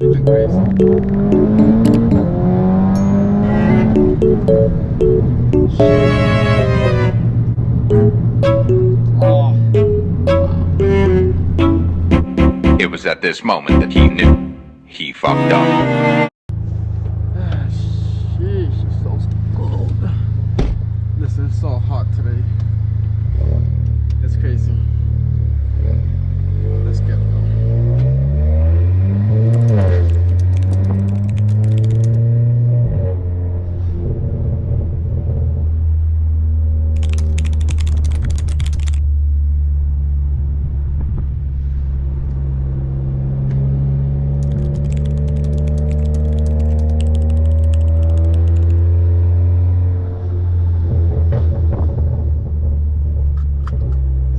Freaking crazy. Oh, It was at this moment that he knew he fucked up. Sheesh, it's so cold. Listen, it's so hot today. It's crazy. Let's get it.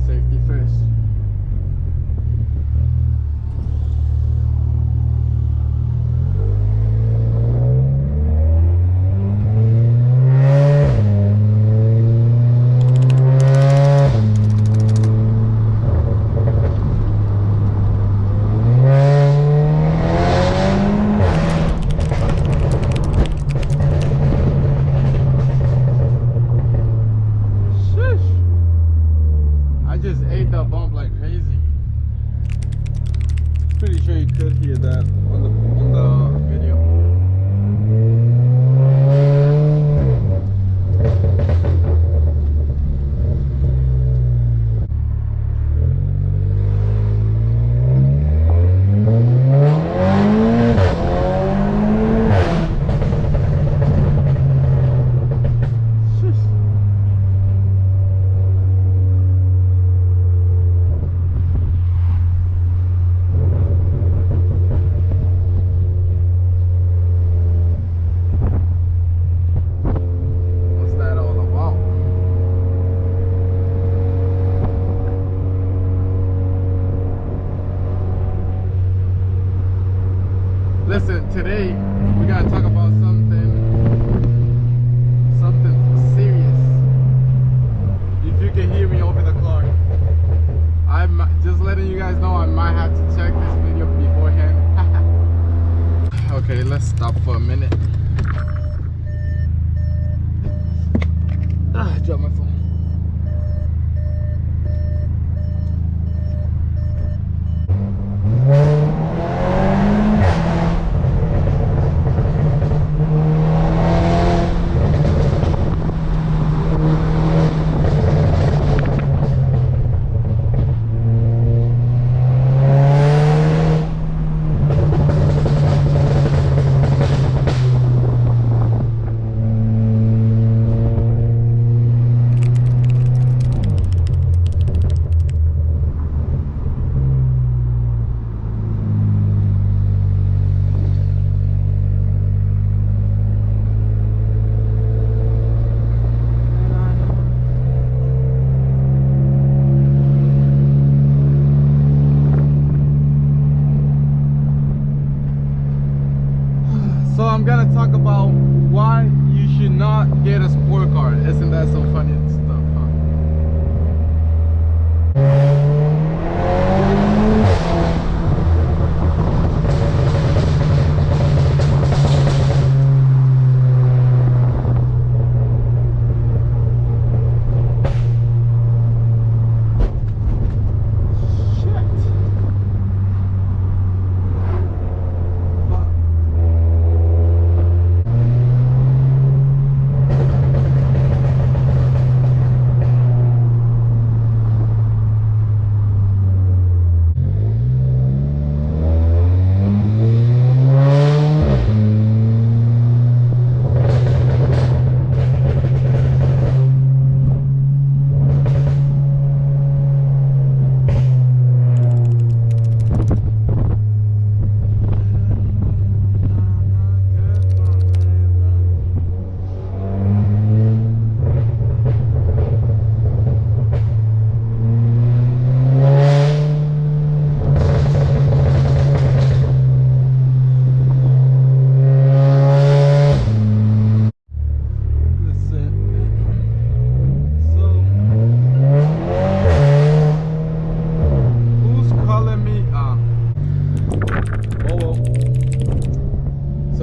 Safety first. I just ate that bump like crazy. Pretty sure you could hear that on the video. What's that all about? Listen, today we gotta talk about something serious. If you can hear me over the car, I'm just letting you guys know I might have to check this video beforehand. Okay, let's stop for a minute. I dropped my phone. So I'm gonna talk about why you should not get a sport car. Isn't that so funny stuff, huh?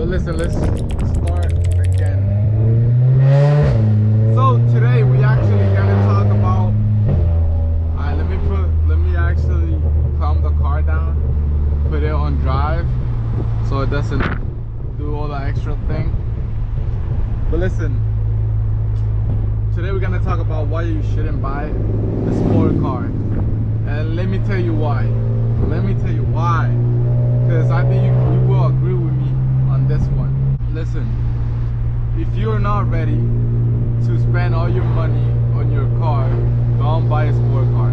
listen, let's start again. So today we actually gonna talk about. Let me actually calm the car down, put it on drive, so it doesn't do all the extra thing. But listen, today we're gonna talk about why you shouldn't buy the sport car, and let me tell you why. Let me tell you why, because I think you will agree with me on this one. Listen, if you're not ready to spend all your money on your car, don't buy a sport car.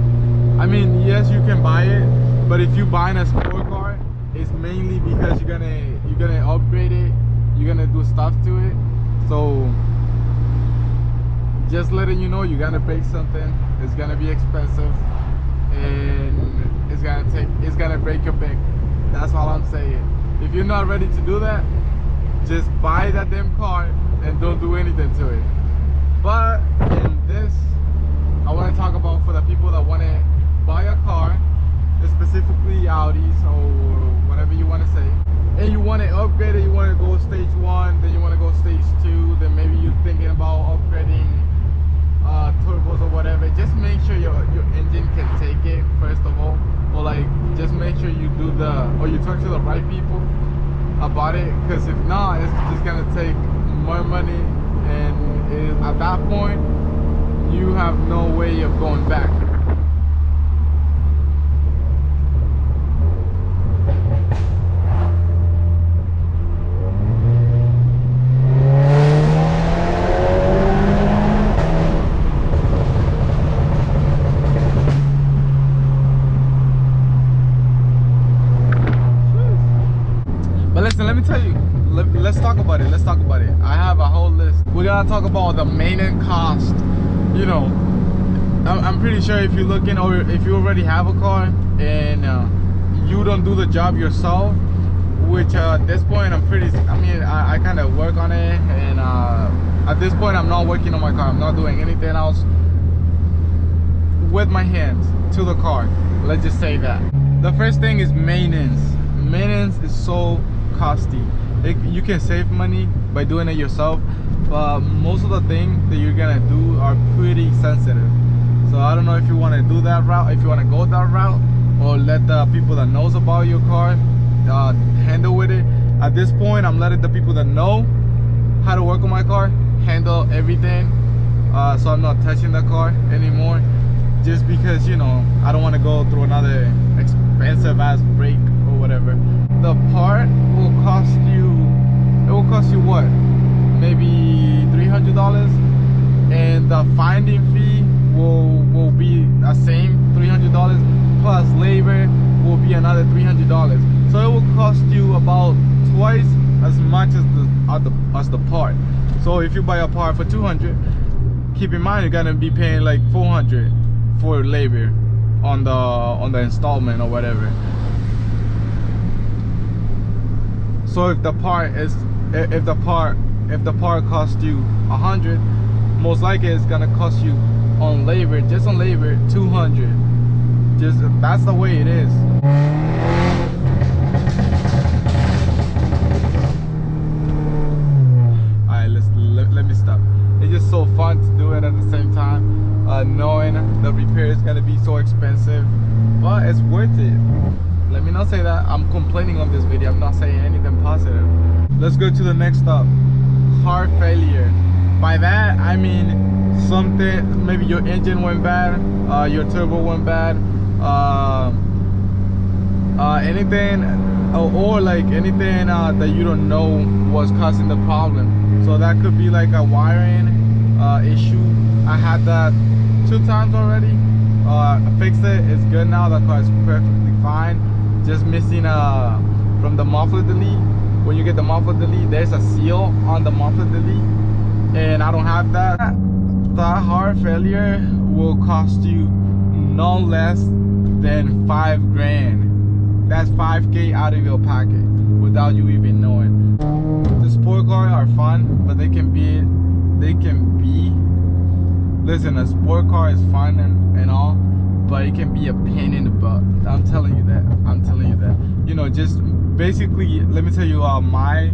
I mean, yes, you can buy it, but if you're buying a sport car, it's mainly because you're gonna upgrade it, you're gonna do stuff to it. So just letting you know, you're gonna break something. It's gonna be expensive, and it's gonna break your bank. That's all I'm saying. If you're not ready to do that, just buy that damn car and don't do anything to it. But in this, I want to talk about for the people that want to buy a car, specifically Audis or whatever you want to say, and you want to upgrade it, you want to go stage 1, then you want to go stage 2, then maybe you're thinking about upgrading turbos or whatever. Just make sure your engine can take it, first of all, or like just make sure you do you talk to the right people about it, because if not, it's just gonna take more money, and at that point you have no way of going back. But listen, let me tell you, let's talk about it. Let's talk about it. I have a whole list. We're gonna talk about the maintenance cost. You know, I'm pretty sure if you're looking, or if you already have a car and you don't do the job yourself, which at this point I kind of work on it, and at this point I'm not working on my car. I'm not doing anything else with my hands to the car. Let's just say that. The first thing is maintenance. Maintenance is so costly. You can save money by doing it yourself, but most of the things that you're gonna do are pretty sensitive. So I don't know if you want to do that route, if you want to go that route, or let the people that knows about your car handle with it. At this point, I'm letting the people that know how to work on my car handle everything, so I'm not touching the car anymore, just because, you know, I don't want to go through another expensive ass brake or whatever. The part will cost you, what, maybe $300, and the finding fee will be the same $300, plus labor will be another $300. So it will cost you about twice as much as the part. So if you buy a part for $200, keep in mind you're gonna be paying like $400 for labor on the installment or whatever. So if the part costs you $100, most likely it's gonna cost you on labor, just on labor, $200. Just that's the way it is. Alright, let me stop. It's just so fun to do it at the same time, knowing the repair is gonna be so expensive, but it's worth it. Let me not say that I'm complaining on this video. I'm not saying anything positive. Let's go to the next step. Heart failure. By that I mean something, maybe your engine went bad, your turbo went bad, anything, or like anything that you don't know was causing the problem. So that could be like a wiring issue. I had that 2 times already. I fixed it. It's good now. The car is perfectly fine. Just missing from the muffler delete. When you get the muffler delete, there's a seal on the muffler delete, and I don't have that. That heart failure will cost you no less than $5 grand. That's $5K out of your pocket without you even knowing. The sport cars are fun, but they can be. Listen, a sport car is fun and all, but it can be a pain in the butt. I'm telling you that. You know, just basically, let me tell you my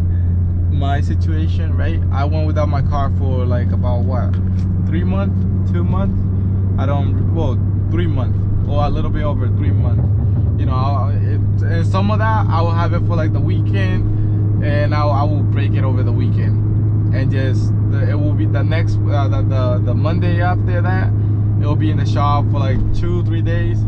my situation, right? I went without my car for like about what, 3 months, 2 months. I don't, well, 3 months, or a little bit over 3 months. You know, and some of that I will have it for like the weekend, and I will break it over the weekend, and just it will be the next the Monday after that, it will be in the shop for like 2-3 days,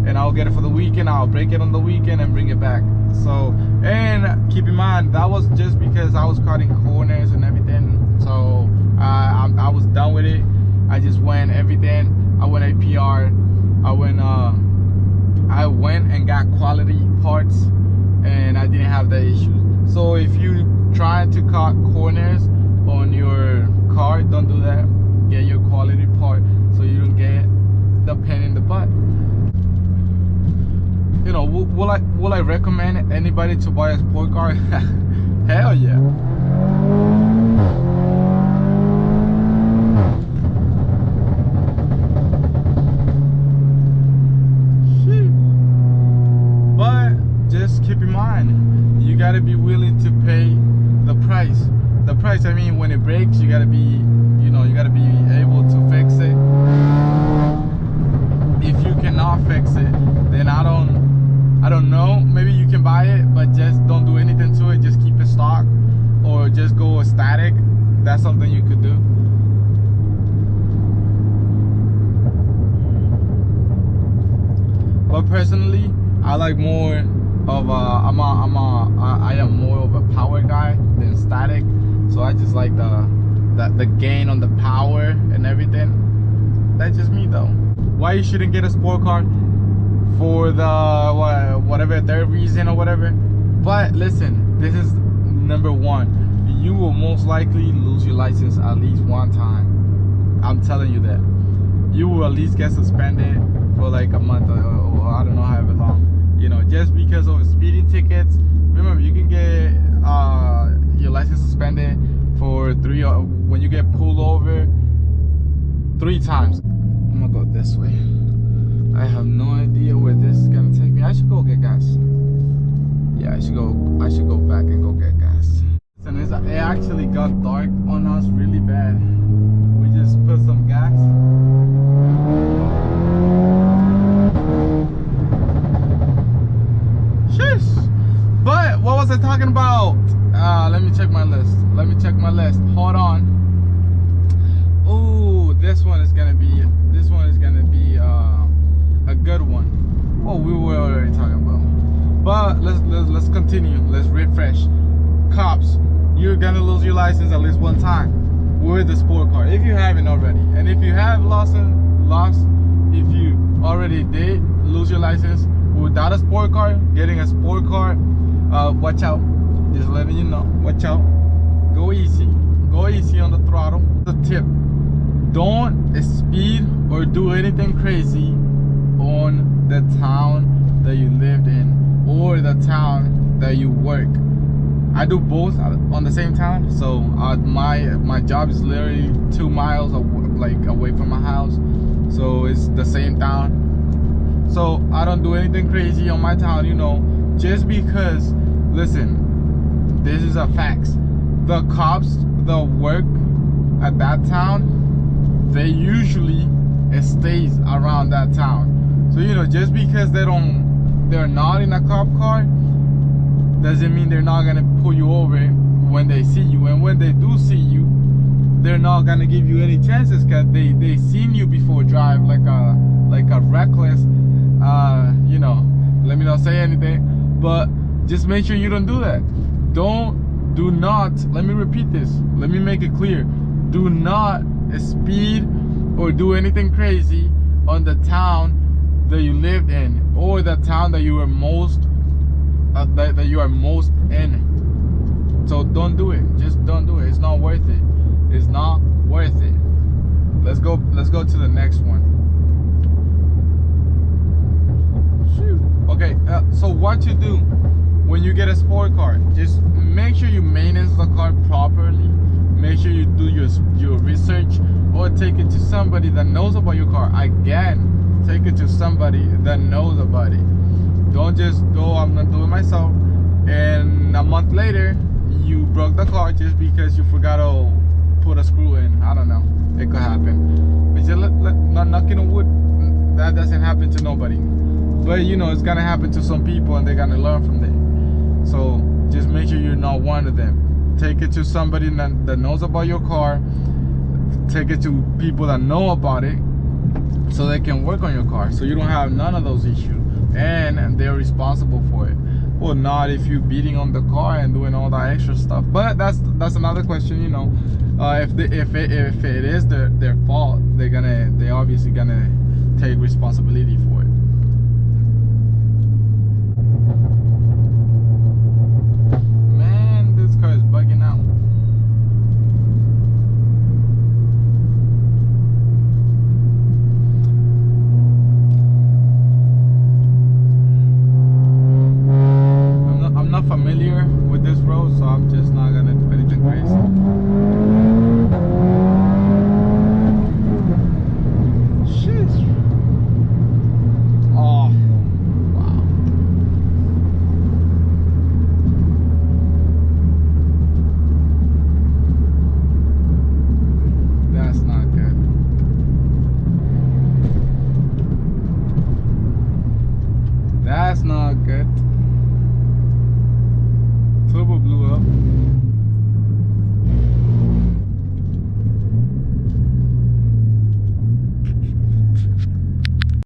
and I'll get it for the weekend. I'll break it on the weekend and bring it back. So, and keep in mind that was just because I was cutting corners and everything. So I was done with it. I just went everything. I went APR. I went and got quality parts, and I didn't have the issues. So if you try to cut corners on your car, don't do that. Get your quality part so you don't get the pain in the butt. You know, will I recommend anybody to buy a sport car? Hell yeah. Keep in mind, you gotta be willing to pay the price. The price, I mean, when it breaks, you gotta be, you know, you gotta be able to fix it. If you cannot fix it, then I don't know. Maybe you can buy it, but just don't do anything to it. Just keep it stock, or just go static. That's something you could do. But personally, I like more of I am more of a power guy than static, so I just like the gain on the power and everything. That's just me though. Why you shouldn't get a sport car? For the whatever their reason or whatever. But listen, this is number one. You will most likely lose your license at least one time. I'm telling you that. You will at least get suspended for like a month, or I don't know, however long. You know, just because of speeding tickets. Remember, you can get your license suspended for when you get pulled over 3 times. I'm gonna go this way. I have no idea where this is gonna take me. I should go get gas. Yeah, I should go back and go get gas. And it actually got dark on us really bad. We just put some gas. But what was I talking about? Let me check my list. Hold on. Oh, this one is gonna be a good one. Well, we were already talking about. But let's continue. Let's refresh. Cops, you're gonna lose your license at least one time with the sport car if you haven't already. And if you have lost, if you already did lose your license without a sport car, getting a sport car, watch out. Just letting you know, watch out. Go easy on the throttle. The tip: don't speed or do anything crazy on the town that you lived in or the town that you work. I do both on the same town. So my job is literally 2 miles away from my house, so it's the same town. So I don't do anything crazy on my town, you know, just because, listen, this is a fact. The cops that work at that town, they usually stays around that town. So, you know, just because they're not in a cop car, doesn't mean they're not gonna pull you over when they see you. And when they do see you, they're not gonna give you any chances, because they seen you before drive like a reckless, you know, let me not say anything, but just make sure you don't do that. Do not, let me repeat this, let me make it clear, do not speed or do anything crazy on the town that you lived in, or the town that you are most in. So don't do it. Just don't do it. It's not worth it. It's not worth it. Let's go to the next one. Okay, so what you do when you get a sport car, just make sure you maintenance the car properly. Make sure you do your research, or take it to somebody that knows about your car. Again, take it to somebody that knows about it. Don't just go, I'm gonna do it myself, and a month later you broke the car just because you forgot to put a screw in. I don't know, it could happen. But just not knocking on wood, that doesn't happen to nobody. But you know, it's gonna happen to some people, and they're gonna learn from it. So just make sure you're not one of them. Take it to somebody that knows about your car. Take it to people that know about it, so they can work on your car, so you don't have none of those issues, and they're responsible for it. Well, not if you're beating on the car and doing all that extra stuff. But that's another question, you know. If it is their fault, they're obviously gonna take responsibility for it.